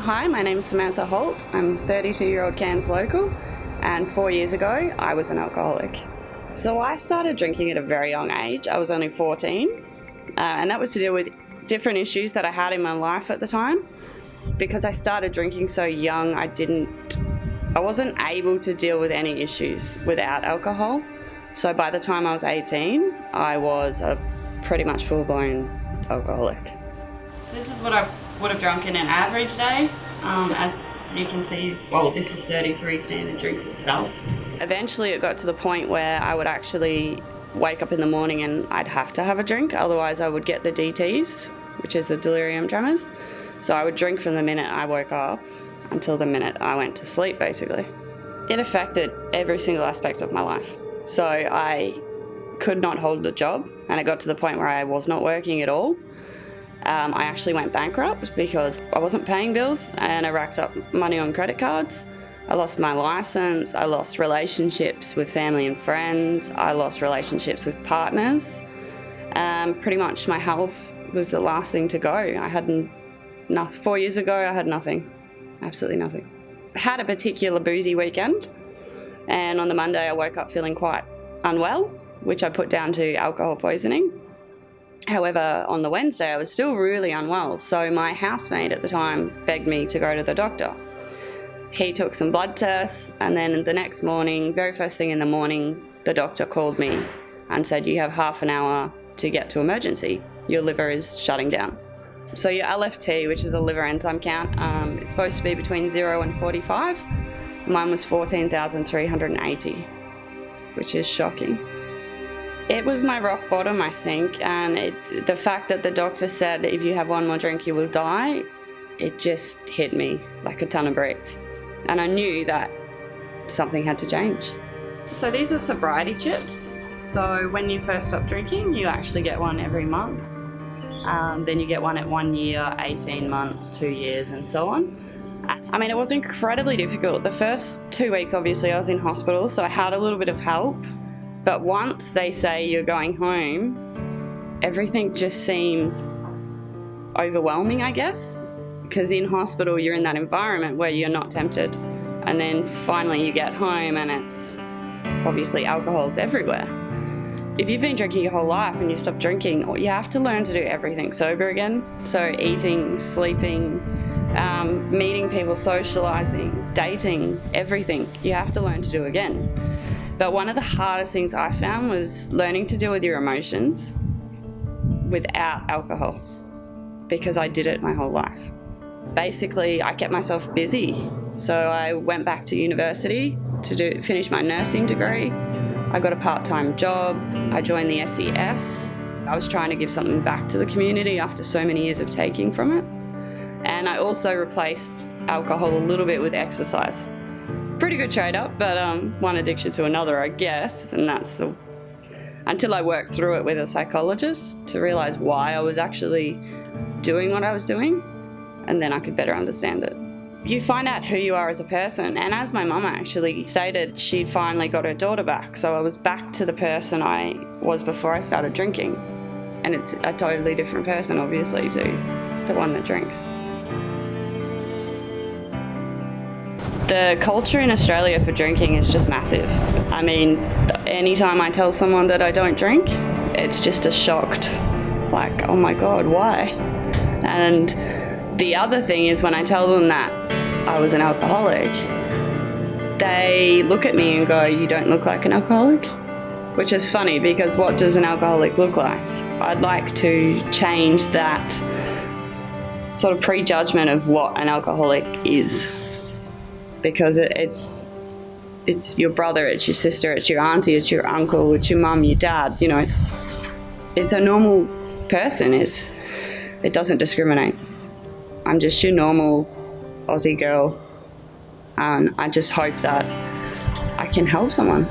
Hi, my name is Samantha Hoult. I'm a 32-year-old Cairns local, and 4 years ago I was an alcoholic. So I started drinking at a very young age. I was only 14, and that was to deal with different issues that I had in my life at the time. Because I started drinking so young, I wasn't able to deal with any issues without alcohol. So by the time I was 18, I was a pretty much full-blown alcoholic. So this is what I would have drunk in an average day. As you can see, well, this is 33 standard drinks itself. Eventually it got to the point where I would actually wake up in the morning and I'd have to have a drink, otherwise I would get the DTs, which is the delirium tremors. So I would drink from the minute I woke up until the minute I went to sleep, basically. It affected every single aspect of my life. So I could not hold a job, and it got to the point where I was not working at all. I actually went bankrupt because I wasn't paying bills and I racked up money on credit cards. I lost my license, I lost relationships with family and friends, I lost relationships with partners. Pretty much my health was the last thing to go. I had 4 years ago, I had nothing, absolutely nothing. I had a particular boozy weekend, and on the Monday I woke up feeling quite unwell, which I put down to alcohol poisoning. However, on the Wednesday I was still really unwell, so my housemate at the time begged me to go to the doctor. He took some blood tests, and then the next morning, very first thing in the morning, the doctor called me and said, "You have half an hour to get to emergency. Your liver is shutting down." So your LFT, which is a liver enzyme count, is supposed to be between 0 and 45. Mine was 14,380, which is shocking. It was my rock bottom, I think, and the fact that the doctor said if you have one more drink you will die, it just hit me like a ton of bricks. And I knew that something had to change. So these are sobriety chips. So when you first stop drinking, you actually get one every month. Then you get one at 1 year, 18 months, 2 years, and so on. I mean, it was incredibly difficult. The first 2 weeks, obviously, I was in hospital, so I had a little bit of help. But once they say you're going home, everything just seems overwhelming, I guess. Because in hospital, you're in that environment where you're not tempted. And then finally you get home and it's obviously alcohol's everywhere. If you've been drinking your whole life and you stop drinking, you have to learn to do everything sober again. So eating, sleeping, meeting people, socializing, dating, everything, you have to learn to do again. But one of the hardest things I found was learning to deal with your emotions without alcohol, because I did it my whole life. Basically, I kept myself busy. So I went back to university to finish my nursing degree. I got a part-time job. I joined the SES. I was trying to give something back to the community after so many years of taking from it. And I also replaced alcohol a little bit with exercise. Pretty good trade-up, but one addiction to another, I guess. And until I worked through it with a psychologist to realize why I was actually doing what I was doing, and then I could better understand it. You find out who you are as a person, and as my mum actually stated, she'd finally got her daughter back, so I was back to the person I was before I started drinking. And it's a totally different person, obviously, to the one that drinks. The culture in Australia for drinking is just massive. I mean, anytime I tell someone that I don't drink, it's just a shocked, like, oh my God, why? And the other thing is when I tell them that I was an alcoholic, they look at me and go, "You don't look like an alcoholic?" Which is funny, because what does an alcoholic look like? I'd like to change that sort of prejudgment of what an alcoholic is. Because it's your brother, it's your sister, it's your auntie, it's your uncle, it's your mum, your dad. You know, it's a normal person. It doesn't discriminate. I'm just your normal Aussie girl, and I just hope that I can help someone.